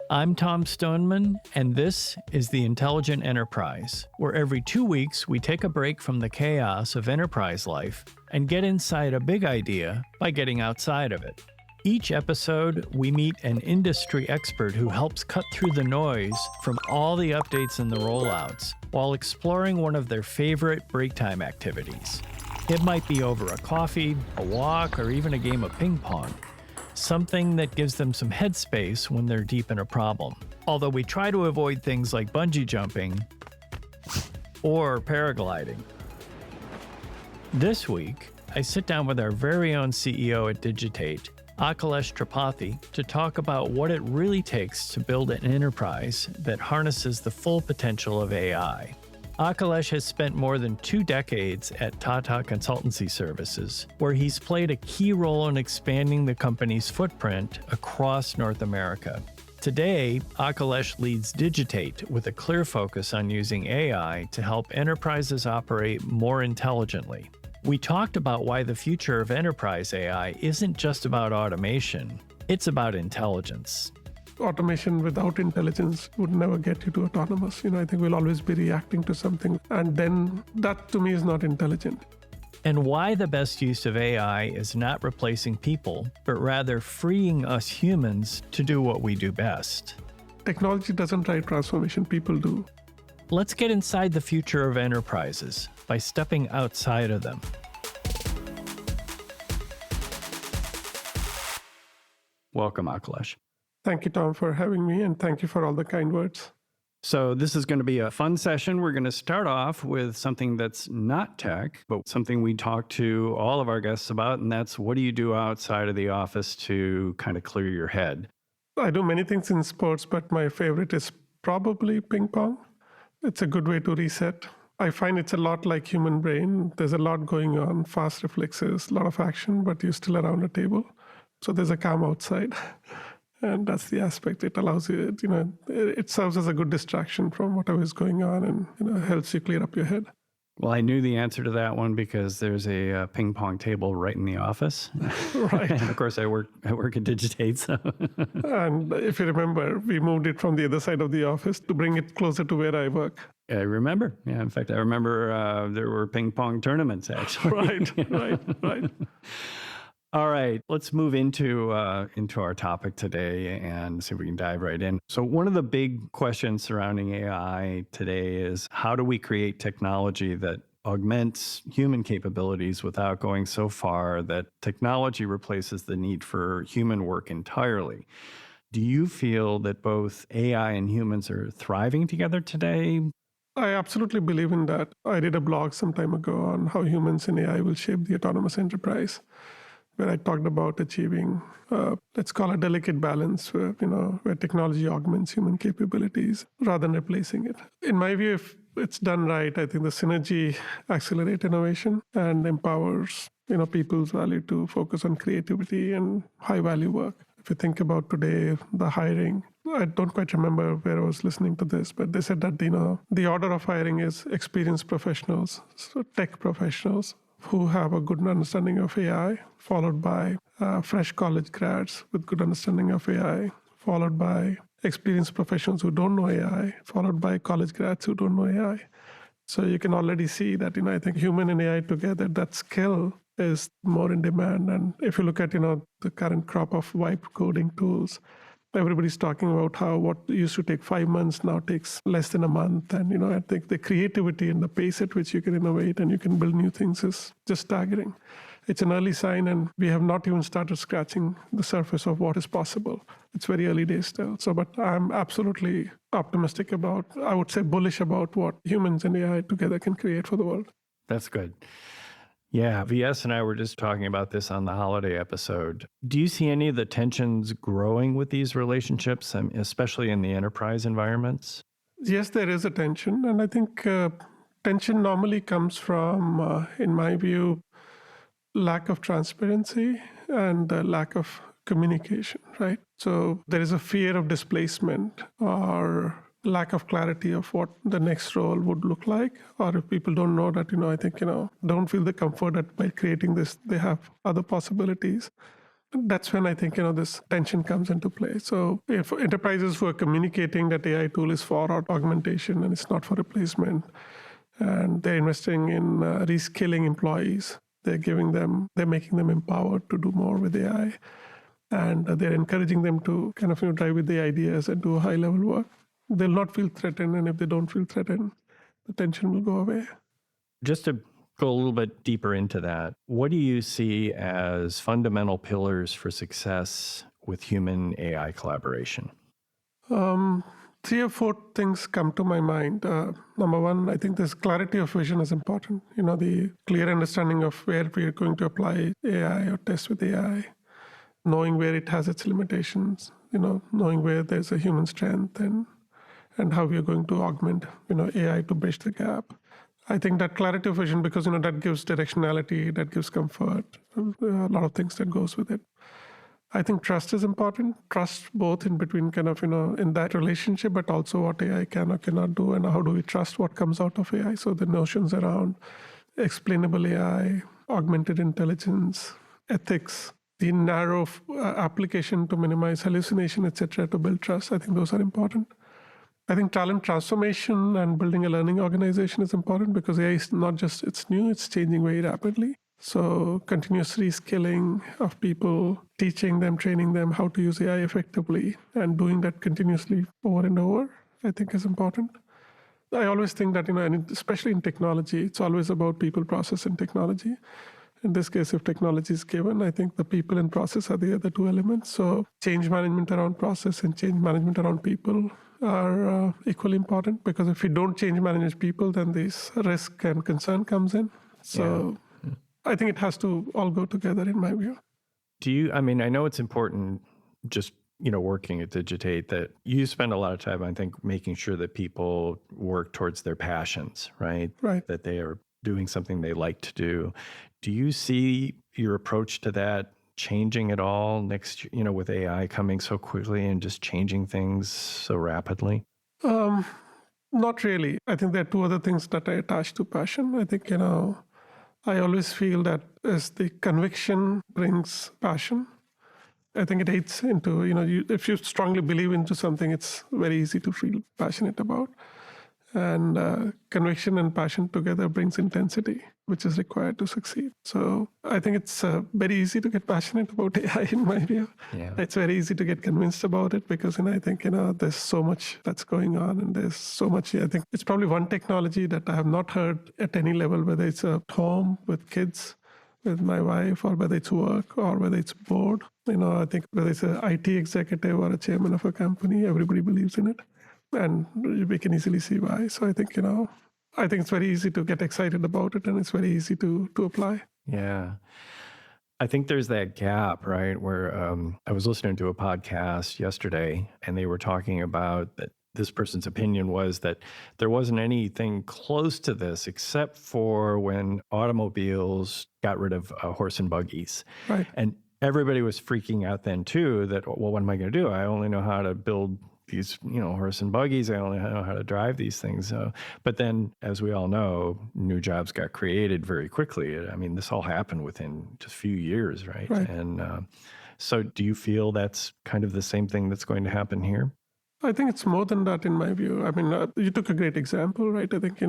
I'm Tom Stoneman, and this is The Intelligent Enterprise, where every 2 weeks we take a break from the chaos of enterprise life and get inside a big idea by getting outside of it. Each episode, we meet an industry expert who helps cut through the noise from all the updates and the rollouts while exploring one of their favorite break time activities. It might be over a coffee, a walk, or even a game of ping pong. Something that gives them some headspace when they're deep in a problem. Although we try to avoid things like bungee jumping or paragliding. This week, I sit down with our very own CEO at Digitate, Akhilesh Tripathi, to talk about what it really takes to build an enterprise that harnesses the full potential of AI. Akhilesh has spent more than 2 decades at Tata Consultancy Services, where he's played a key role in expanding the company's footprint across North America. Today, Akhilesh leads Digitate with a clear focus on using AI to help enterprises operate more intelligently. We talked about why the future of enterprise AI isn't just about automation, it's about intelligence. Automation without intelligence would never get you to autonomous. I think we'll always be reacting to something. And then that to me is not intelligent. And why the best use of AI is not replacing people, but rather freeing us humans to do what we do best. Technology doesn't drive transformation, people do. Let's get inside the future of enterprises by stepping outside of them. Welcome, Akhilesh. Thank you, Tom, for having me, and thank you for all the kind words. So this is going to be a fun session. We're going to start off with something that's not tech, but something we talk to all of our guests about, and that's what do you do outside of the office to kind of clear your head? I do many things in sports, but my favorite is probably ping pong. It's a good way to reset. I find it's a lot like human brain. There's a lot going on, fast reflexes, a lot of action, but you're still around a table. So there's a calm outside. And that's the aspect. It allows you, it serves as a good distraction from whatever is going on and, helps you clear up your head. Well, I knew the answer to that one because there's a ping pong table right in the office. Right. And of course, I work at Digitate. So. And if you remember, we moved it from the other side of the office to bring it closer to where I work. I remember. Yeah, in fact, I remember there were ping pong tournaments, actually. Right. All right, let's move into our topic today and see if we can dive right in. So one of the big questions surrounding AI today is how do we create technology that augments human capabilities without going so far that technology replaces the need for human work entirely? Do you feel that both AI and humans are thriving together today? I absolutely believe in that. I did a blog some time ago on how humans and AI will shape the autonomous enterprise, where I talked about achieving, let's call it delicate balance, where technology augments human capabilities rather than replacing it. In my view, if it's done right, I think the synergy accelerates innovation and empowers, people's value to focus on creativity and high-value work. If you think about today, the hiring, I don't quite remember where I was listening to this, but they said that, the order of hiring is experienced professionals, so tech professionals, who have a good understanding of AI, followed by fresh college grads with good understanding of AI, followed by experienced professionals who don't know AI, followed by college grads who don't know AI. So you can already see that, I think human and AI together, that skill is more in demand. And if you look at, the current crop of vibe coding tools, everybody's talking about how what used to take 5 months now takes less than a month. And, I think the creativity and the pace at which you can innovate and you can build new things is just staggering. It's an early sign, and we have not even started scratching the surface of what is possible. It's very early days still. But I'm absolutely optimistic about, I would say bullish about what humans and AI together can create for the world. That's good. Yeah, VS and I were just talking about this on the holiday episode. Do you see any of the tensions growing with these relationships, especially in the enterprise environments? Yes, there is a tension. And I think tension normally comes from, in my view, lack of transparency and lack of communication, right? So there is a fear of displacement or lack of clarity of what the next role would look like, or if people don't know that, I think, don't feel the comfort that by creating this, they have other possibilities. That's when I think, this tension comes into play. So if enterprises who are communicating that AI tool is for augmentation and it's not for replacement, and they're investing in reskilling employees, they're making them empowered to do more with AI, and they're encouraging them to kind of drive with the ideas and do high level work, they'll not feel threatened. And if they don't feel threatened, the tension will go away. Just to go a little bit deeper into that, what do you see as fundamental pillars for success with human AI collaboration? 3 or 4 things come to my mind. Number one, I think this clarity of vision is important. The clear understanding of where we are going to apply AI or test with AI, knowing where it has its limitations, knowing where there's a human strength, and how we are going to augment, AI to bridge the gap. I think that clarity of vision, because, that gives directionality, that gives comfort, a lot of things that goes with it. I think trust is important. Trust both in between kind of, in that relationship, but also what AI can or cannot do, and how do we trust what comes out of AI. So the notions around explainable AI, augmented intelligence, ethics, the narrow application to minimize hallucination, etc., to build trust. I think those are important. I think talent transformation and building a learning organization is important, because AI is not just, it's new, it's changing very rapidly. So continuous reskilling of people, teaching them, training them how to use AI effectively, and doing that continuously over and over, I think is important. I always think that, and especially in technology, it's always about people, process, and technology. In this case, if technology is given, I think the people and process are the other 2 elements. So change management around process and change management around people are equally important, because if we don't change manage people, then this risk and concern comes in. So yeah. I think it has to all go together, in my view. I know it's important, just, working at Digitate, that you spend a lot of time, I think, making sure that people work towards their passions, right? Right. That they are doing something they like to do. Do you see your approach to that changing at all next, with AI coming so quickly and just changing things so rapidly? Not really. I think there are 2 other things that I attach to passion. I think, I always feel that as the conviction brings passion, I think it aids into, if you strongly believe into something, it's very easy to feel passionate about. And conviction and passion together brings intensity, which is required to succeed. So I think it's very easy to get passionate about AI, in my view. Yeah. It's very easy to get convinced about it, because I think, there's so much that's going on, and there's so much. I think it's probably one technology that I have not heard at any level, whether it's at home with kids, with my wife, or whether it's work, or whether it's board. I think whether it's an IT executive or a chairman of a company, everybody believes in it. And we can easily see why. So I think, I think it's very easy to get excited about it, and it's very easy to apply. Yeah. I think there's that gap, right? Where I was listening to a podcast yesterday, and they were talking about that this person's opinion was that there wasn't anything close to this except for when automobiles got rid of horse and buggies. Right. And everybody was freaking out then too, that, well, what am I going to do? I only know how to build these, horse and buggies. I only know how to drive these things. But then, as we all know, new jobs got created very quickly. I mean, this all happened within just a few years, right? And so do you feel that's kind of the same thing that's going to happen here? I think it's more than that, in my view. I mean, you took a great example, right? I think,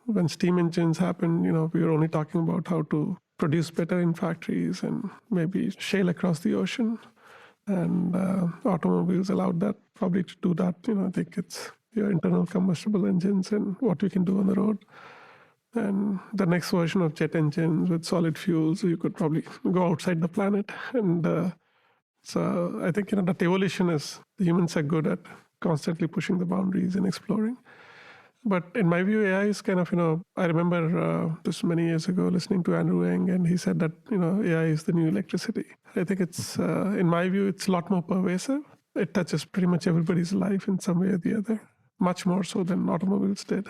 when steam engines happened, we were only talking about how to produce better in factories and maybe shale across the ocean. And automobiles allowed that probably to do that. I think it's your internal combustible engines and what we can do on the road. And the next version of jet engines with solid fuels, you could probably go outside the planet. And so I think, that evolution is, the humans are good at constantly pushing the boundaries and exploring. But in my view, AI is kind of, I remember just many years ago listening to Andrew Ng, and he said that, AI is the new electricity. I think it's, in my view, it's a lot more pervasive. It touches pretty much everybody's life in some way or the other, much more so than automobiles did.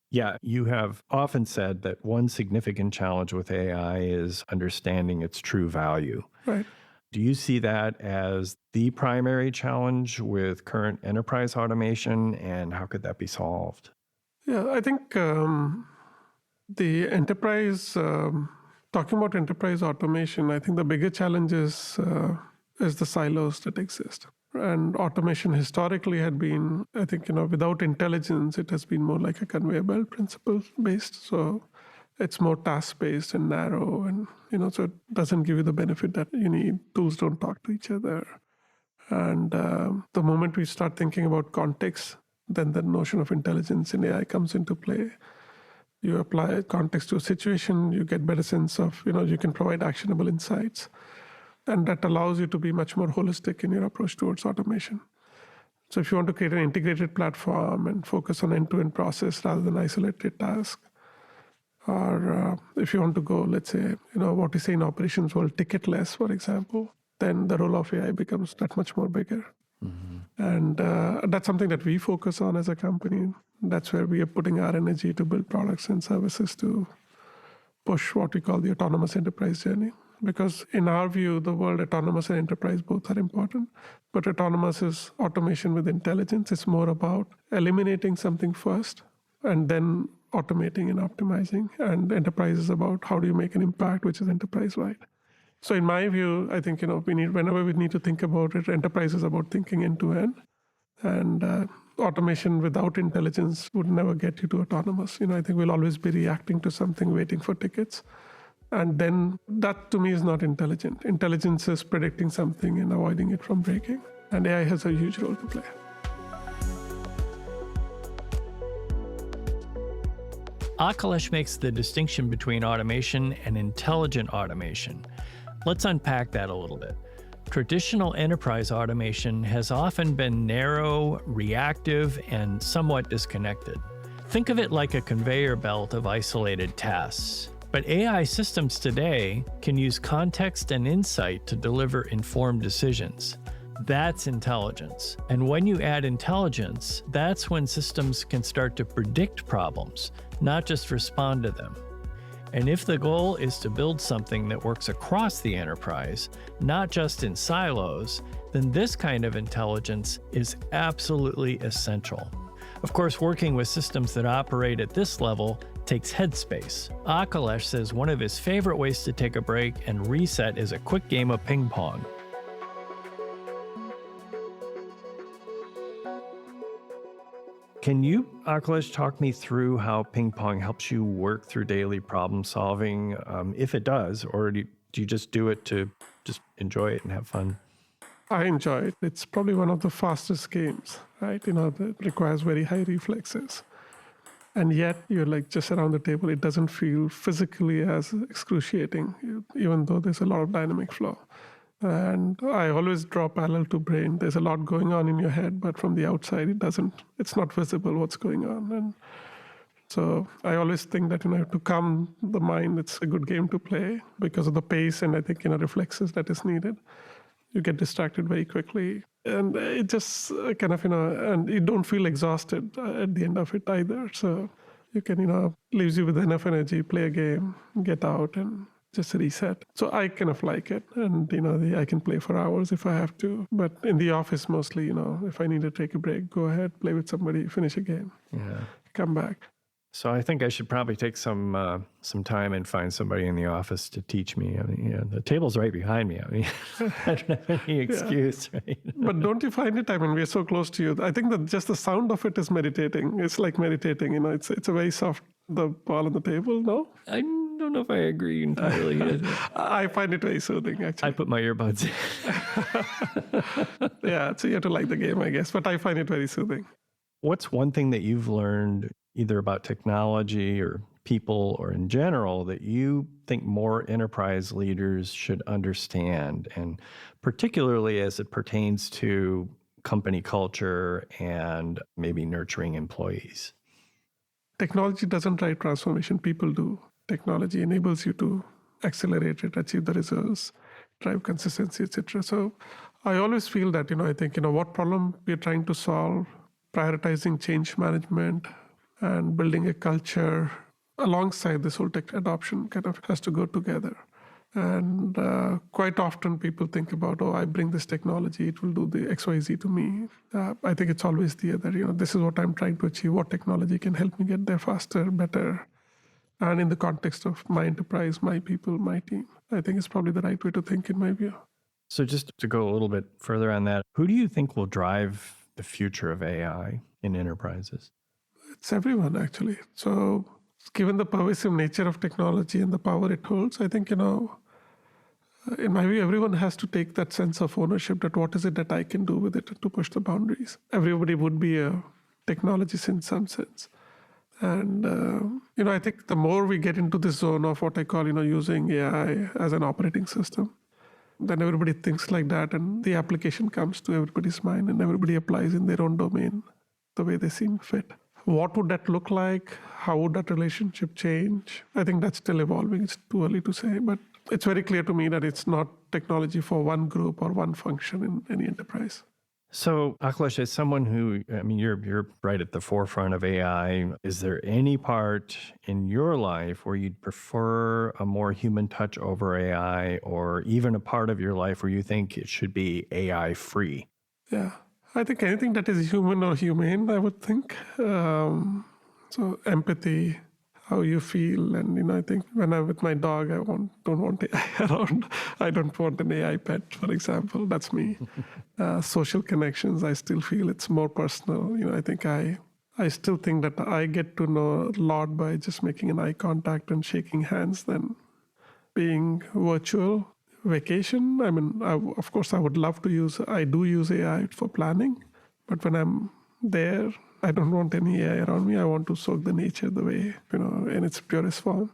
Yeah, you have often said that one significant challenge with AI is understanding its true value. Right. Do you see that as the primary challenge with current enterprise automation, and how could that be solved? Yeah, I think the enterprise Talking about enterprise automation, I think the bigger challenge is the silos that exist. And automation historically had been, I think, without intelligence, it has been more like a conveyor belt principle based. So it's more task based and narrow, and so it doesn't give you the benefit that you need. Tools don't talk to each other. And the moment we start thinking about context, then the notion of intelligence in AI comes into play. You apply context to a situation, you get better sense of, you can provide actionable insights. And that allows you to be much more holistic in your approach towards automation. So if you want to create an integrated platform and focus on end-to-end process rather than isolated tasks, or if you want to go, let's say, what we say in operations world, ticketless, for example, then the role of AI becomes that much more bigger. And that's something that we focus on as a company. That's where we are putting our energy to build products and services to push what we call the autonomous enterprise journey. Because in our view, the word autonomous and enterprise both are important. But autonomous is automation with intelligence. It's more about eliminating something first and then automating and optimizing. And enterprise is about how do you make an impact, which is enterprise-wide. So in my view, I think, whenever we need to think about it, enterprise is about thinking end to end. And automation without intelligence would never get you to autonomous. I think we'll always be reacting to something, waiting for tickets. And then that to me is not intelligent. Intelligence is predicting something and avoiding it from breaking. And AI has a huge role to play. Akhilesh makes the distinction between automation and intelligent automation. Let's unpack that a little bit. Traditional enterprise automation has often been narrow, reactive, and somewhat disconnected. Think of it like a conveyor belt of isolated tasks. But AI systems today can use context and insight to deliver informed decisions. That's intelligence. And when you add intelligence, that's when systems can start to predict problems, not just respond to them. And if the goal is to build something that works across the enterprise, not just in silos, then this kind of intelligence is absolutely essential. Of course, working with systems that operate at this level takes headspace. Akhilesh says one of his favorite ways to take a break and reset is a quick game of ping pong. Can you, Akhilesh, talk me through how ping pong helps you work through daily problem solving, if it does, or do you just do it to just enjoy it and have fun? I enjoy it. It's probably one of the fastest games, right? That requires very high reflexes. And yet you're like just around the table. It doesn't feel physically as excruciating, even though there's a lot of dynamic flow. And I always draw parallel to brain. There's a lot going on in your head, but from the outside, it's not visible what's going on. And so I always think that, to calm the mind, it's a good game to play because of the pace and I think, reflexes that is needed. You get distracted very quickly. And it just kind of, and you don't feel exhausted at the end of it either. So you can, leaves you with enough energy, play a game, get out and just reset. So I kind of like it. And, I can play for hours if I have to. But in the office, mostly, if I need to take a break, go ahead, play with somebody, finish a game, come back. So I think I should probably take some time and find somebody in the office to teach me. I mean, the table's right behind me. I mean, I don't have any excuse, right? But don't you find it? I mean, we're so close to you. I think that just the sound of it is meditating. It's like meditating. It's a very soft, the ball on the table. No, I don't know if I agree entirely. I find it very soothing, actually. I put my earbuds in. Yeah, so you have to like the game, I guess. But I find it very soothing. What's one thing that you've learned either about technology or people or in general that you think more enterprise leaders should understand, and particularly as it pertains to company culture and maybe nurturing employees? Technology doesn't drive transformation, people do. Technology enables you to accelerate it, achieve the results, drive consistency, etc. So I always feel that, I think, what problem we're trying to solve, prioritizing change management, and building a culture alongside this whole tech adoption kind of has to go together. And quite often people think about, I bring this technology, it will do the XYZ to me. I think it's always the other, this is what I'm trying to achieve, what technology can help me get there faster, better. And in the context of my enterprise, my people, my team, I think it's probably the right way to think in my view. So just to go a little bit further on that, who do you think will drive the future of AI in enterprises? It's everyone, actually. So given the pervasive nature of technology and the power it holds, I think, in my view, everyone has to take that sense of ownership that what is it that I can do with it to push the boundaries. Everybody would be a technologist in some sense. And, I think the more we get into this zone of what I call, using AI as an operating system, then everybody thinks like that and the application comes to everybody's mind and everybody applies in their own domain the way they seem fit. What would that look like? How would that relationship change? I think that's still evolving. It's too early to say, but it's very clear to me that it's not technology for one group or one function in any enterprise. So, Akhilesh, as someone who, you're right at the forefront of AI. Is there any part in your life where you'd prefer a more human touch over AI, or even a part of your life where you think it should be AI free? Yeah, I think anything that is human or humane, I would think. So empathy, how you feel. And, I think when I'm with my dog, I don't want AI around. I don't want an AI pet, for example. That's me. Social connections, I still feel it's more personal. I think I still think that I get to know a lot by just making an eye contact and shaking hands than being virtual. Vacation, of course, I would love to I do use AI for planning, but when I'm there, I don't want any AI around me. I want to soak the nature the way, in its purest form.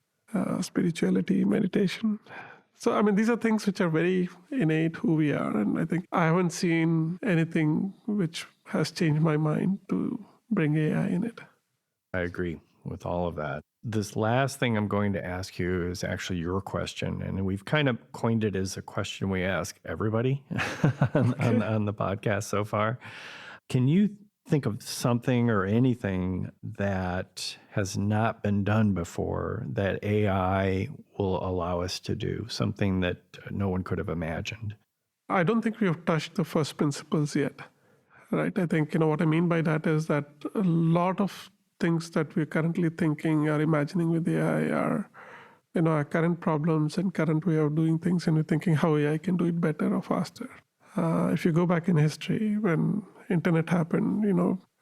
Spirituality, meditation. So, these are things which are very innate who we are. And I think I haven't seen anything which has changed my mind to bring AI in it. I agree with all of that. This last thing I'm going to ask you is actually your question. And we've kind of coined it as a question we ask everybody on the podcast so far. Can you think of something or anything that has not been done before that AI will allow us to do, something that no one could have imagined? I don't think we have touched the first principles yet, right? I think, what I mean by that is that a lot of things that we're currently thinking or imagining with AI are, our current problems and current way of doing things, and we're thinking how AI can do it better or faster. If you go back in history, when internet happened,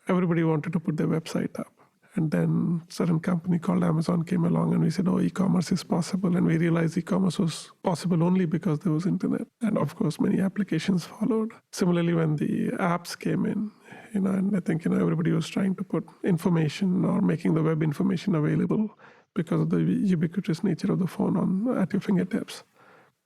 everybody wanted to put their website up. And then a certain company called Amazon came along and we said, oh, e-commerce is possible. And we realized e-commerce was possible only because there was internet. And of course, many applications followed. Similarly, when the apps came in, and I think, everybody was trying to put information or making the web information available because of the ubiquitous nature of the phone at your fingertips.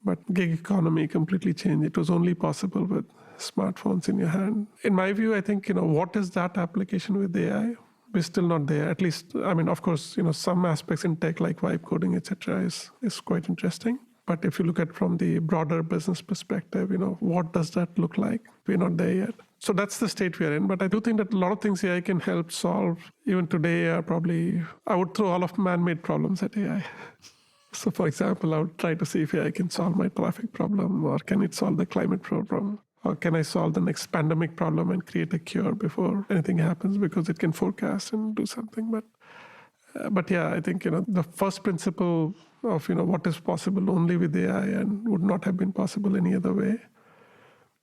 But gig economy completely changed. It was only possible with smartphones in your hand. In my view, I think, what is that application with AI? We're still not there. At least, of course, some aspects in tech like vibe coding, etc., is quite interesting. But if you look at from the broader business perspective, what does that look like? We're not there yet. So that's the state we are in. But I do think that a lot of things AI can help solve, even today, are probably, I would throw all of man-made problems at AI. So, for example, I would try to see if AI can solve my traffic problem, or can it solve the climate problem, or can I solve the next pandemic problem and create a cure before anything happens because it can forecast and do something. But yeah, I think, the first principle of, what is possible only with AI and would not have been possible any other way.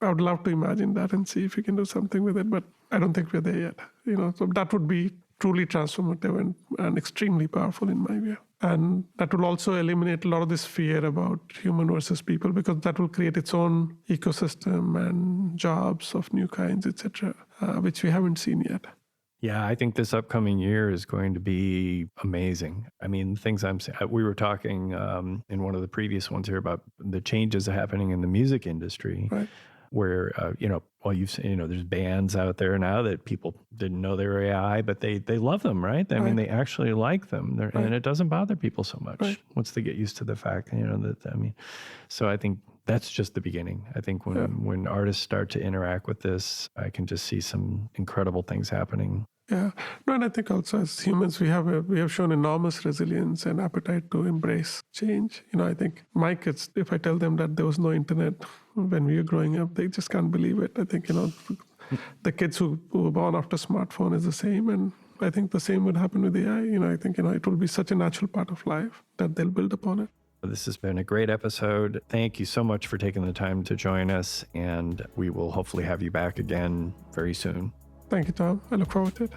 I would love to imagine that and see if we can do something with it, but I don't think we're there yet. So that would be truly transformative and extremely powerful in my view. And that will also eliminate a lot of this fear about human versus people, because that will create its own ecosystem and jobs of new kinds, etc., which we haven't seen yet. Yeah, I think this upcoming year is going to be amazing. Things we were talking in one of the previous ones here about the changes happening in the music industry. Right. Where, you've seen, there's bands out there now that people didn't know they were AI, but they love them, right? They actually like them. Right. And it doesn't bother people so much once they get used to the fact, so I think that's just the beginning. I think when artists start to interact with this, I can just see some incredible things happening. Yeah. No, and I think also as humans, we have shown enormous resilience and appetite to embrace change. I think my kids, if I tell them that there was no internet when we were growing up, they just can't believe it. I think, the kids who were born after smartphone is the same. And I think the same would happen with AI. I think, it will be such a natural part of life that they'll build upon it. This has been a great episode. Thank you so much for taking the time to join us, and we will hopefully have you back again very soon. Thank you, Tom. I look forward to it.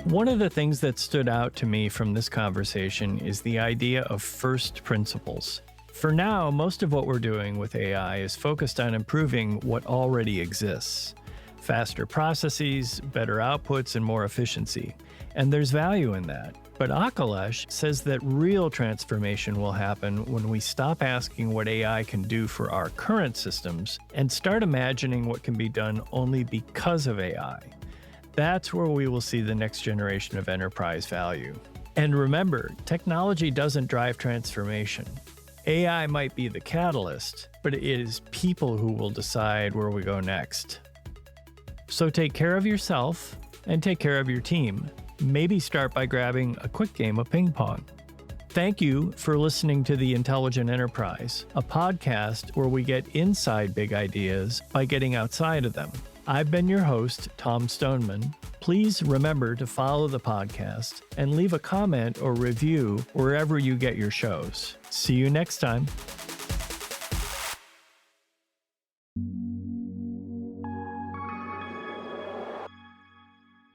One of the things that stood out to me from this conversation is the idea of first principles. For now, most of what we're doing with AI is focused on improving what already exists. Faster processes, better outputs, and more efficiency. And there's value in that. But Akhilesh says that real transformation will happen when we stop asking what AI can do for our current systems and start imagining what can be done only because of AI. That's where we will see the next generation of enterprise value. And remember, technology doesn't drive transformation. AI might be the catalyst, but it is people who will decide where we go next. So take care of yourself and take care of your team. Maybe start by grabbing a quick game of ping pong. Thank you for listening to The Intelligent Enterprise, a podcast where we get inside big ideas by getting outside of them. I've been your host, Tom Stoneman. Please remember to follow the podcast and leave a comment or review wherever you get your shows. See you next time.